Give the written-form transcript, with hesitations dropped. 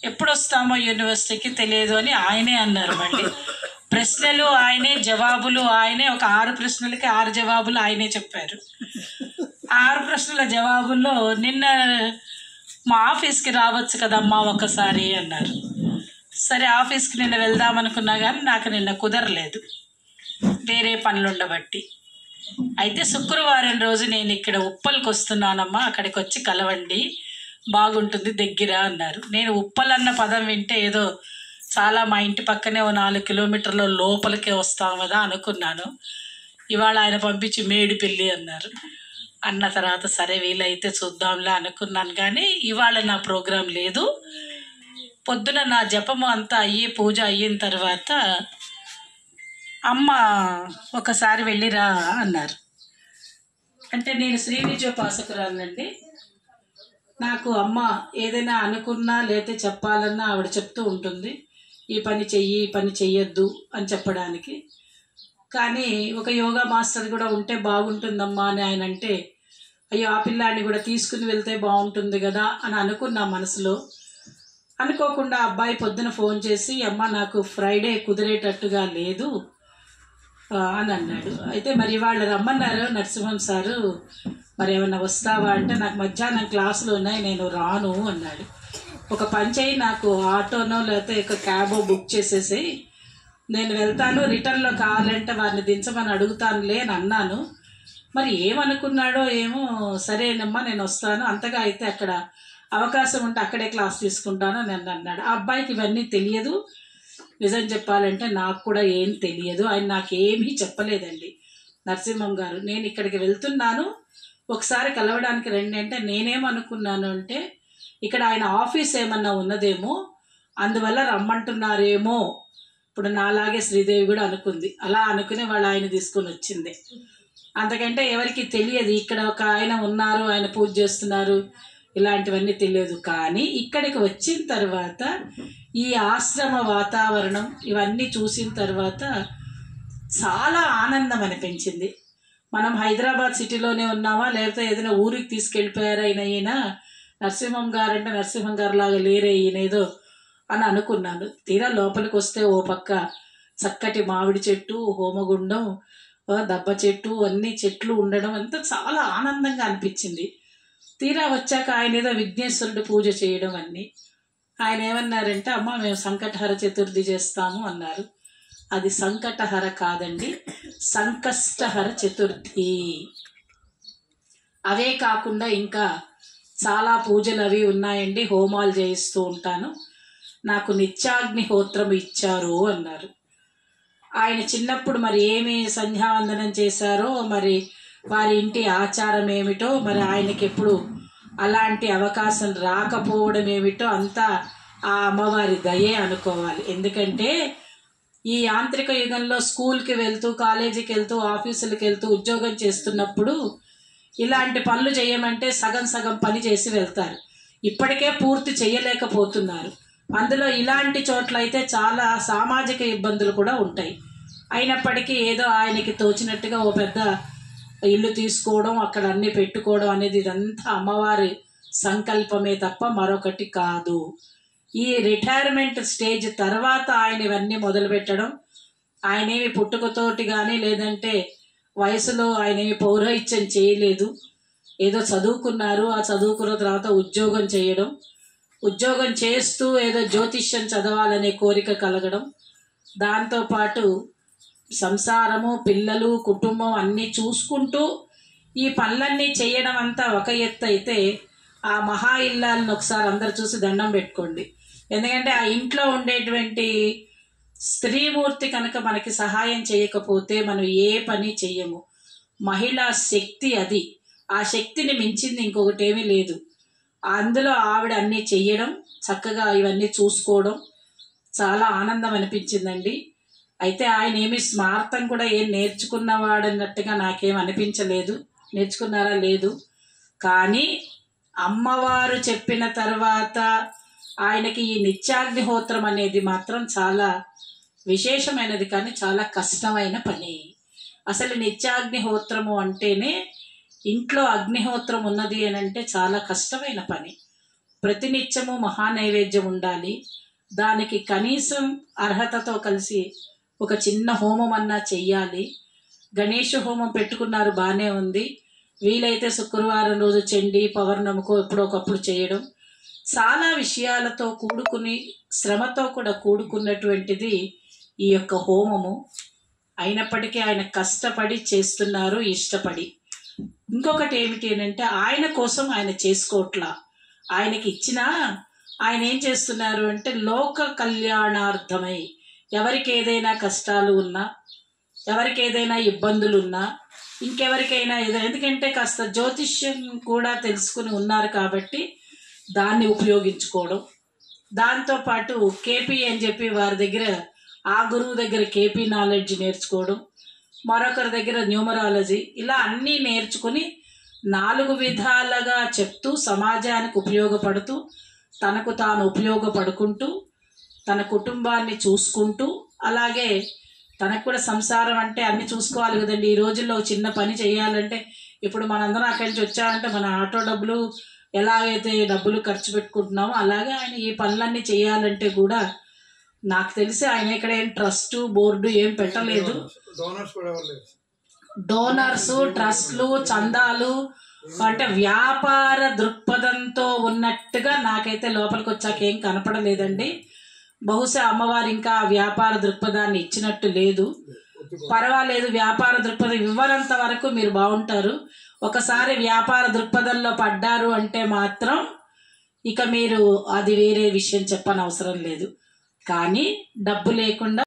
ఎప్పుడు వస్తామో యూనివర్సిటీకి తెలియదు అని ఆయనే అన్నారు. మళ్ళీ ప్రశ్నలు ఆయనే, జవాబులు ఆయనే. ఒక 6 ప్రశ్నలకి 6 జవాబులు ఆయనే చెప్పారు. 6 ప్రశ్నల జవాబుల్లో నిన్న మా ఆఫీస్కి రావచ్చు కదమ్మా ఒకసారి అన్నారు. సరే ఆఫీస్కి నిన్న వెళ్దామనుకున్నా కానీ నాకు నిన్న కుదరలేదు, వేరే పనులు ఉండబట్టి. అయితే శుక్రవారం రోజు నేను ఇక్కడ ఉప్పల్కి వస్తున్నానమ్మా, అక్కడికి వచ్చి కలవండి, బాగుంటుంది దగ్గర అన్నారు. నేను ఉప్పల్ అన్న పదం వింటే ఏదో చాలా మా ఇంటి పక్కనే ఓ 4 కిలోమీటర్ల లోపలికే వస్తాం కదా అనుకున్నాను. ఇవాళ ఆయన పంపించి మేడిపల్లి అన్నారు. అన్న తర్వాత సరే వీలైతే చూద్దాంలే అనుకున్నాను. కానీ ఇవాళ నా ప్రోగ్రాం లేదు. పొద్దున నా జపము అంతా అయ్యి పూజ అయిన తర్వాత అమ్మ ఒకసారి వెళ్ళిరా అన్నారు. అంటే నేను శ్రీ విజయోపాసకురాలండి. నాకు అమ్మ ఏదైనా అనుకున్నా లేతే చెప్పాలన్నా ఆవిడ చెప్తూ ఉంటుంది, ఈ పని చెయ్యి, ఈ పని చెయ్యొద్దు అని చెప్పడానికి. కానీ ఒక యోగా మాస్టర్ కూడా ఉంటే బాగుంటుందమ్మా అని ఆయన అంటే, అయ్యో ఆ పిల్లాన్ని కూడా తీసుకుని వెళ్తే బాగుంటుంది కదా అని అనుకున్నా మనసులో. అనుకోకుండా అబ్బాయి పొద్దున ఫోన్ చేసి, అమ్మ నాకు ఫ్రైడే కుదిరేటట్టుగా లేదు అని అన్నాడు. అయితే మరి వాళ్ళు రమ్మన్నారు నరసింహం సారు, మరి ఏమన్నా వస్తావా అంటే, నాకు మధ్యాహ్నం క్లాసులు ఉన్నాయి నేను రాను అన్నాడు. ఒక పని చేయి, నాకు ఆటోనో లేకపోతే ఒక క్యాబో బుక్ చేసేసి నేను వెళ్తాను, రిటర్న్లో కావాలంటే వారిని దించమని అడుగుతానులే అని అన్నాను. మరి ఏమనుకున్నాడో ఏమో, సరేనమ్మా నేను వస్తాను, అంతగా అయితే అక్కడ అవకాశం ఉంటే అక్కడే క్లాస్ తీసుకుంటాను అని అన్నాడు. ఆ అబ్బాయికి ఇవన్నీ తెలియదు. నిజం చెప్పాలంటే నాకు కూడా ఏం తెలియదు. ఆయన నాకేమీ చెప్పలేదండి. నరసింహం గారు నేను ఇక్కడికి వెళ్తున్నాను, ఒకసారి కలవడానికి రండి అంటే, నేనేమనుకున్నాను అంటే ఇక్కడ ఆయన ఆఫీస్ ఏమన్నా ఉన్నదేమో, అందువల్ల రమ్మంటున్నారేమో. ఇప్పుడు నాలాగే శ్రీదేవి కూడా అనుకుంది. అలా అనుకుని వాళ్ళు ఆయన తీసుకొని వచ్చింది. అంతకంటే ఎవరికి తెలియదు ఇక్కడ ఒక ఆయన ఉన్నారు, ఆయన పూజ చేస్తున్నారు, ఇలాంటివన్నీ తెలియదు. కానీ ఇక్కడికి వచ్చిన తర్వాత ఈ ఆశ్రమ వాతావరణం ఇవన్నీ చూసిన తర్వాత చాలా ఆనందం అనిపించింది. మనం హైదరాబాద్ సిటీలోనే ఉన్నామా, లేకపోతే ఏదైనా ఊరికి తీసుకెళ్ళిపోయారా ఈయన నరసింహం గారు అంటే నరసింహం గారు లాగా లేరే ఈయనేదో అని అనుకున్నాను. తీరా లోపలికి వస్తే ఓ పక్క చక్కటి మామిడి చెట్టు, హోమగుండం, దబ్బ చెట్టు, అన్ని చెట్లు ఉండడం అంతా చాలా ఆనందంగా అనిపించింది. తీరా వచ్చాక ఆయన ఏదో విఘ్నేశ్వరుడు పూజ చేయడం అన్నీ. ఆయన ఏమన్నారంటే, అమ్మ మేము సంకటహర చతుర్థి చేస్తాము అన్నారు. అది సంకటహర కాదండి, సంకష్టహర చతుర్థి. అవే కాకుండా ఇంకా చాలా పూజలు అవి ఉన్నాయండి, హోమాలు చేయిస్తూ ఉంటాను, నాకు నిత్యాగ్నిహోత్రం ఇచ్చారు అన్నారు. ఆయన చిన్నప్పుడు మరి ఏమి సంధ్యావందనం చేశారో, మరి వారి ఇంటి ఆచారం ఏమిటో, మరి ఆయనకి ఎప్పుడు అలాంటి అవకాశం రాకపోవడం ఏమిటో అంతా ఆ అమ్మవారి దయే అనుకోవాలి. ఎందుకంటే ఈ యాంత్రిక యుగంలో స్కూల్కి వెళ్తూ, కాలేజీకి వెళ్తూ, ఆఫీసులకు వెళ్తూ ఉద్యోగం చేస్తున్నప్పుడు ఇలాంటి పనులు చేయమంటే సగం సగం పని చేసి వెళ్తారు. ఇప్పటికే పూర్తి చేయలేకపోతున్నారు. అందులో ఇలాంటి చోట్ల అయితే చాలా సామాజిక ఇబ్బందులు కూడా ఉంటాయి. అయినప్పటికీ ఏదో ఆయనకి తోచినట్టుగా ఓ పెద్ద ఇల్లు తీసుకోవడం, అక్కడ అన్నీ పెట్టుకోవడం అనేది ఇదంతా అమ్మవారి సంకల్పమే తప్ప మరొకటి కాదు. ఈ రిటైర్మెంట్ స్టేజ్ తర్వాత ఆయన ఇవన్నీ మొదలుపెట్టడం, ఆయనేమి పుట్టుకతోటి కానీ లేదంటే వయసులో ఆయనేమి పౌరోహిత్యం చేయలేదు. ఏదో చదువుకున్నారు, ఆ చదువుకున్న తర్వాత ఉద్యోగం చేయడం, ఉద్యోగం చేస్తూ ఏదో జ్యోతిష్యం చదవాలనే కోరిక కలగడం, దాంతోపాటు సంసారము, పిల్లలు, కుటుంబం అన్నీ చూసుకుంటూ ఈ పనులన్నీ చేయడం అంతా ఒక ఎత్తు అయితే, ఆ మహా ఇల్లాలను ఒకసారి అందరు చూసి దండం పెట్టుకోండి. ఎందుకంటే ఆ ఇంట్లో ఉండేటువంటి స్త్రీమూర్తి కనుక మనకి సహాయం చేయకపోతే మనం ఏ పని చెయ్యము. మహిళా శక్తి అది. ఆ శక్తిని మించింది ఇంకొకటి ఏమీ లేదు. అందులో ఆవిడ అన్నీ చెయ్యడం, చక్కగా ఇవన్నీ చూసుకోవడం చాలా ఆనందం అనిపించిందండి. అయితే ఆయన ఏమి స్మార్థం కూడా ఏం నేర్చుకున్నవాడన్నట్టుగా నాకేం అనిపించలేదు. నేర్చుకున్నారా లేదు, కానీ అమ్మవారు చెప్పిన తర్వాత ఆయనకి ఈ నిత్యాగ్నిహోత్రం అనేది మాత్రం చాలా విశేషమైనది, కానీ చాలా కష్టమైన పని. అసలు నిత్యాగ్నిహోత్రము అంటేనే ఇంట్లో అగ్నిహోత్రం ఉన్నది అని అంటే చాలా కష్టమైన పని. ప్రతినిత్యము మహానైవేద్యం ఉండాలి. దానికి కనీసం అర్హతతో కలిసి ఒక చిన్న హోమం అన్నా చెయ్యాలి. గణేష హోమం పెట్టుకున్నారు, బాగానే ఉంది. వీలైతే శుక్రవారం రోజు చండీ పౌర్ణమికో ఎప్పుడొకప్పుడు చేయడం. చాలా విషయాలతో కూడుకుని శ్రమతో కూడా కూడుకున్నటువంటిది ఈ యొక్క హోమము. అయినప్పటికీ ఆయన కష్టపడి చేస్తున్నారు, ఇష్టపడి. ఇంకొకటి ఏమిటి అంటే ఆయన కోసం ఆయన చేసుకోవట్లా. ఆయనకి ఇచ్చినా ఆయన ఏం చేస్తున్నారు అంటే లోక కళ్యాణార్థమై ఎవరికి ఏదైనా కష్టాలు ఉన్నా, ఎవరికి ఏదైనా ఇబ్బందులు ఉన్నా, ఇంకెవరికైనా ఎందుకంటే కాస్త జ్యోతిష్యం కూడా తెలుసుకుని ఉన్నారు కాబట్టి దాన్ని ఉపయోగించుకోవడం. దాంతోపాటు కేపీ అని చెప్పి వారి దగ్గర ఆ గురువు దగ్గర కేపీ నాలెడ్జ్ నేర్చుకోవడం, మరొకరి దగ్గర న్యూమరాలజీ, ఇలా అన్నీ నేర్చుకుని 4 విధాలుగా చెప్తూ సమాజానికి ఉపయోగపడుతూ తనకు తాను ఉపయోగపడుకుంటూ తన కుటుంబాన్ని చూసుకుంటూ, అలాగే తనకు కూడా సంసారం అంటే అన్ని చూసుకోవాలి కదండి. ఈ రోజుల్లో చిన్న పని చేయాలంటే ఇప్పుడు మనందరం అక్కడి నుంచి వచ్చామంటే మన ఆటో డబ్బులు ఎలాగైతే డబ్బులు ఖర్చు పెట్టుకుంటున్నామో అలాగే ఆయన ఈ పనులన్నీ చేయాలంటే కూడా నాకు తెలిసి ఆయన ఇక్కడ ఏం ట్రస్ట్ బోర్డు ఏం పెట్టలేదు. డోనర్స్, ట్రస్ట్లు, చందాలు అంటే వ్యాపార దృక్పథంతో ఉన్నట్టుగా నాకైతే లోపలికి వచ్చాక ఏం కనపడలేదండి. బహుశా అమ్మవారు ఇంకా వ్యాపార దృక్పథాన్ని ఇచ్చినట్టు లేదు. పర్వాలేదు, వ్యాపార దృక్పథం ఇవ్వనంత వరకు మీరు బాగుంటారు. ఒకసారి వ్యాపార దృక్పథంలో పడ్డారు అంటే మాత్రం ఇక మీరు అది వేరే విషయం చెప్పనవసరం లేదు. కానీ డబ్బు లేకుండా